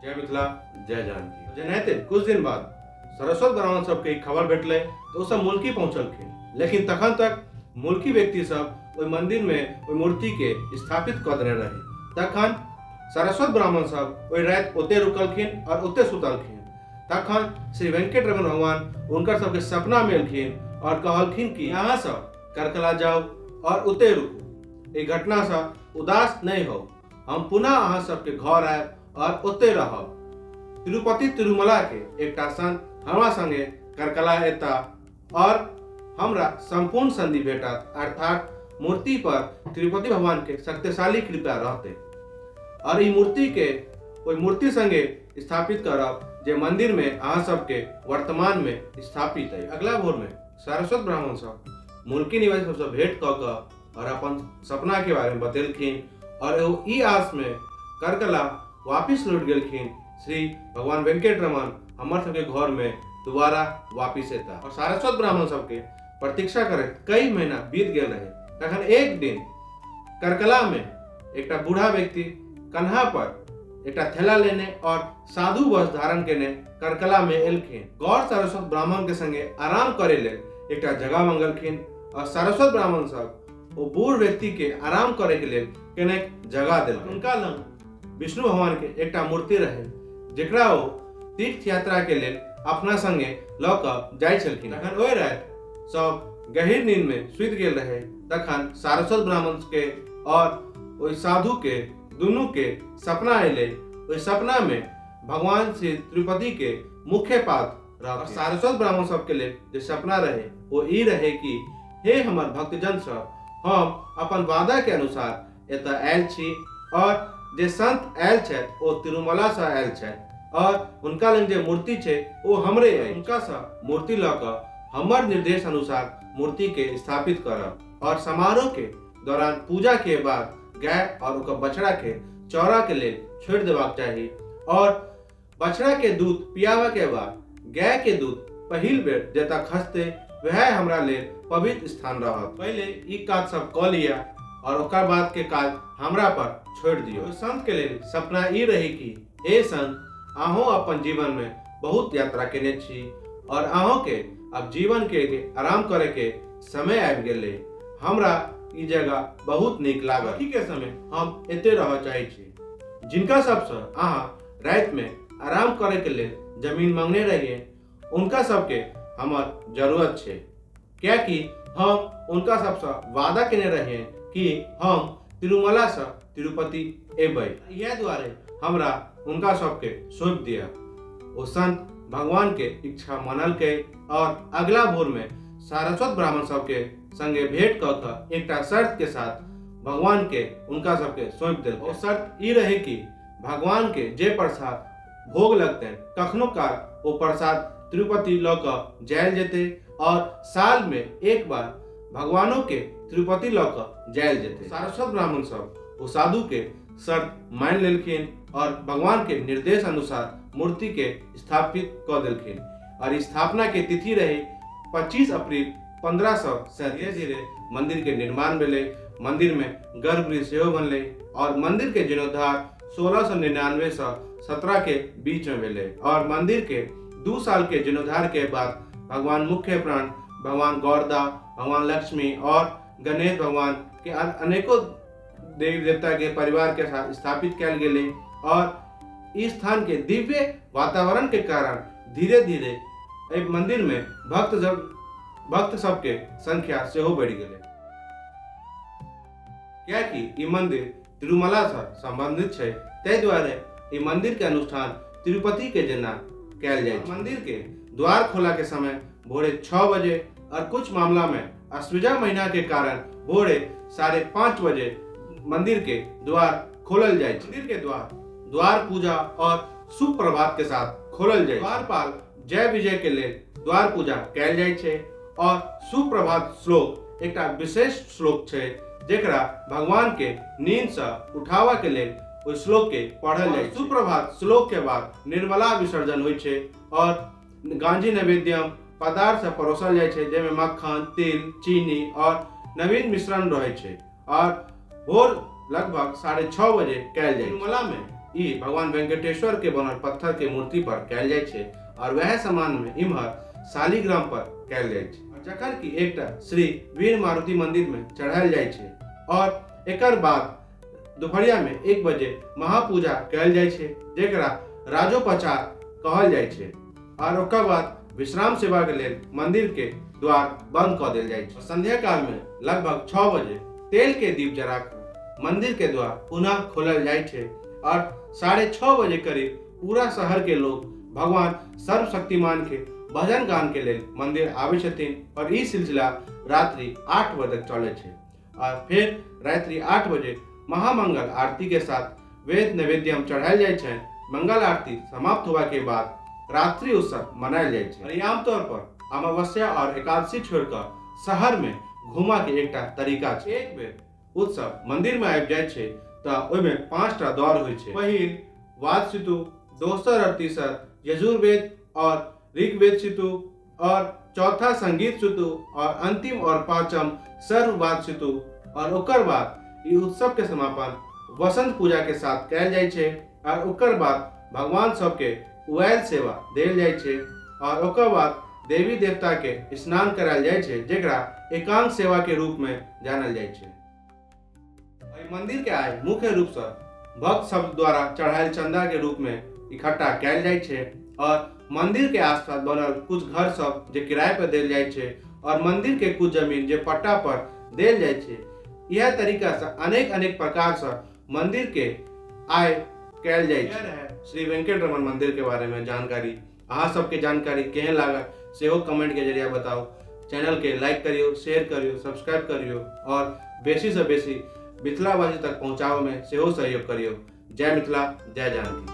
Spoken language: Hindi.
जय मिथिला जय जानकी। जेनाहिते कुछ दिन बाद सरस्वत ब्राह्मण सबके खबर भेटले तो ओ सब मुल्की पहुंचलखिन, लेकिन तखन तक मुल्की व्यक्ति सब ओहि मंदिर में ओहि मूर्ति के स्थापित कऽ देने रहे। तखन सरस्वत ब्राह्मण सब ओहि राति ओते रुकलखिन और ओते सुतलखिन। तखन श्री वेंकटरमण भगवान उनकर सबके सपना में एलखिन और कहलखिन कि यहाँ सब करकला जाओ और ओते रुकू। ई घटना से उदास नहीं हो, हम पुनः अहाँ सबके घर आयब और ओते रहब। तिरुपति तिरुमला के एकटा संत हमरा संगे करकला एता और हमरा संपूर्ण संधि भेटत, अर्थात मूर्ति पर तिरुपति भगवान के शक्तिशाली कृपा रहते और ई मूर्ति के ओई मूर्ति संगे स्थापित करब जे मंदिर में अहाँ सबके वर्तमान में स्थापित है। अगला भोर में सरस्वत ब्राह्मण सब मुल्की निवासी सबसे भेंट कऽ कऽ और अपन सपना के बारे में बतेलखिन और ई आस में करकला वापिस लौट गेलखिन। श्री भगवान वेंकटरमण हमर सबके घर में दोबारा वापिस एता और सरस्वत ब्राह्मण सबके प्रतीक्षा करत कई महीना बीत गेल रहे। तखन एक दिन करकला में एकटा बूढ़ा व्यक्ति कन्हा पर एकटा थैला लेने और साधु वस्त्र धारण केने करकला में एलखिन। गौर सरस्वत ब्राह्मण के संगे आराम करे लेल एकटा जगह मंगलखिन और सरस्वत ब्राह्मण सब वो बूढ़ व्यक्ति के आराम करे के लेल केने जगह देलखिन। उनका लग विष्णु भगवान के एकटा मूर्ति रहे जेकरा वो तीर्थ यात्रा के लेल अपना संगे लऽ कऽ जाइ छलखिन। तखन ओहि राति सब गहीर नींद में सुति गेल रहे। तखन सरस्वत ब्राह्मण के और ओहि साधु के दुनू के सपना अयले। ओहि सपना में भगवान श्री तिरुपति के मुख्य पाद और सरस्वत ब्राह्मण सब के लिए जो सपना रहे वो ई रहे कि हे हमर भक्तजन सब, हम अपन वादा के अनुसार एतऽ आयल छी और जे संत आयल छथि ओ तिरुमला से आयल छथि और उनका लग जे मूर्ति छै वो हमरे है। उनका सा मूर्ति लऽ कऽ हमर निर्देश अनुसार मूर्ति के स्थापित करब और समारोह के दौरान पूजा के बाद गाय और ओकर बछड़ा के चौरा के लेल छोड़ देबाक चाही और बछड़ा के दूध पियावा के बाद गाय के दूध पहिल बेर जतऽ खसते वह हमरा लेल पवित्र स्थान रहत। पहले ई काज सब कऽ लिया और ओकर बाद के काज हमरा पर छोड़ दियो। संत के लेल सपना ई रही कि हे संत, अहों अपन जीवन में बहुत यात्रा केने छी और अहों के अब जीवन के आराम करे के समय आबि गेले। हमरा ई जगह बहुत नीक लागल। ठीक है, समय हम एते रह चाहे छी। जिनका सबसे अहाँ रात में आराम करे के लिए जमीन मांगने रहिए उनका सबके हमर जरूरत छे, क्या कि हम उनका सबसे वादा केने रहिए कि हम तिरुमला से तिरुपति एबै। यह द्वारे हमरा उनका सबके सौंप दिया। वो संत भगवान के इच्छा मनल के और अगला भोर में सरस्वत ब्राह्मण सबके संगे भेंट कऽ कऽ एकटा शर्त के साथ भगवान के उनका सबके सौंप देल। और शर्त ई रहे कि भगवान के जे प्रसाद भोग लगते कखनो काल वो प्रसाद तिरुपति लऽ कऽ जायल जेते और साल में एक बार भगवानों के तिरुपति लऽ कऽ जायल जेते। सरस्वत ब्राह्मण सब वो साधु के शर्त मान लेलखिन और भगवान के निर्देश अनुसार मूर्ति के स्थापित कऽ देलखिन और स्थापना के तिथि रहे 25 अप्रैल 1500 से धीरे धीरे मंदिर के निर्माण भेले। मंदिर में गर्भगृह सेहो बनले और मंदिर के जीर्णोद्धार 1699 से 17 के बीच में भेले और मंदिर के 2 साल के जीर्णोद्धार के बाद भगवान मुख्य प्राण भगवान गौरदा, भगवान लक्ष्मी और गणेश भगवान के अनेकों देवी देवता के परिवार के साथ स्थापित कयल गेले और इस स्थान के दिव्य वातावरण के कारण धीरे धीरे एक मंदिर में भक्त सबके संख्या सेहो बढ़ि गेले, क्या कि ई मंदिर तिरुमला से संबंधित छै। तै द्वारे ई मंदिर के अनुष्ठान तिरुपति के जेना कयल जाय। मंदिर के द्वार खोला के समय भोरे 6 बजे और कुछ मामला में अश्विजा महीना के कारण भोरे 5:30 बजे मंदिर के द्वार खोलल जाय। मंदिर के द्वार पूजा और शुभ प्रभात के साथ खोलल जाय। द्वारपाल जय विजय के लिए द्वार पूजा कयल जाय छै और शुभ प्रभात श्लोक एकटा विशेष श्लोक छै जेकरा भगवान के नींद से उठावा के लिए उस श्लोक के पढ़ल जाय। सुप्रभात श्लोक के बाद निर्मला विसर्जन होइ छै और गांजी नैवेद्यम पदार्थ से परोसल जाय छै जेमे मक्खन, तिल, चीनी और नवीन मिश्रण रहे छै और भोर लगभग 6:30 बजे कयल जाय। तिरुमला में ई भगवान वेंकटेश्वर के बनल पत्थर के मूर्ति पर कयल जाइ छै और वह समान में इम्हर शालिग्राम पर कयल जाइ छै, जखन कि एकटा श्री वीर मारुति मंदिर में चढ़ायल जाइ छै और एकर बाद दोपहरिया में 1 बजे महापूजा कयल जाइ छै जेकरा राजोपचार कहल जाइ छै और ओकर बाद विश्राम सेवा के लेल मंदिर के द्वार बंद कऽ देल जाइ छै। संध्या काल में लगभग 6 बजे तेल के दीप जरा कर मंदिर के द्वार पुनः खोलल जाइ छै और 6:30 बजे करीब पूरा शहर के लोग भगवान सर्वशक्तिमान के भजन गान के लेल मंदिर आबै छथिन और ई सिलसिला रात्रि 8 बजे तक चलै छै और फिर रात्रि 8 बजे महामंगल आरती के साथ वेद नैवेद्यम चढ़ायल जाइ छै। मंगल आरती समाप्त होने के बाद रात्रि उत्सव मनायल जाइ छै। आमतौर पर अमावस्या और एकादशी छोड़कर शहर में घुमा के एकटा तरीका छै। एक बेर उत्सव मंदिर में आबि जाइ छै तऽ ओहिमे 5टा दौर होइ छै। पहिल वाद सितु, दोसर और तीसर यजुर्वेद और ऋग्वेद सितु और चौथा संगीत सितु और अंतिम और पांचम सर्ववाद सितु और ओकर बाद ई उत्सव के समापन वसंत पूजा के साथ कयल जाइ छै और ओकर बाद भगवान सबके उआयल सेवा देल जाइ छै और ओकर बाद देवी देवता के स्नान करायल जाइ छै जेकरा एकांत सेवा के रूप में जानल जाइ छै। मंदिर के आय मुख्य रूप से भक्त सब द्वारा चढ़ायल चंदा के रूप में इकट्ठा कयल जाइ छै और मंदिर के आसपास बनल कुछ घर सब जे किराए पर देल जाइ छै और मंदिर के कुछ जमीन जे पट्टा पर देल जाइ छै। यह तरीका से अनेक प्रकार से मंदिर के आय कयल जाइ छै। श्री वेंकटरमण मंदिर के बारे में जानकारी अहाँ सबके जानकारी केहन लागल सेहो कमेंट के जरिए बताओ। चैनल के लाइक करियो, शेयर करियो, सब्सक्राइब करियो और बेसी से बेसी मिथिलावासी तक पहुँचावे में सेहो सहयोग करियो। जय मिथिला, जय जानकी।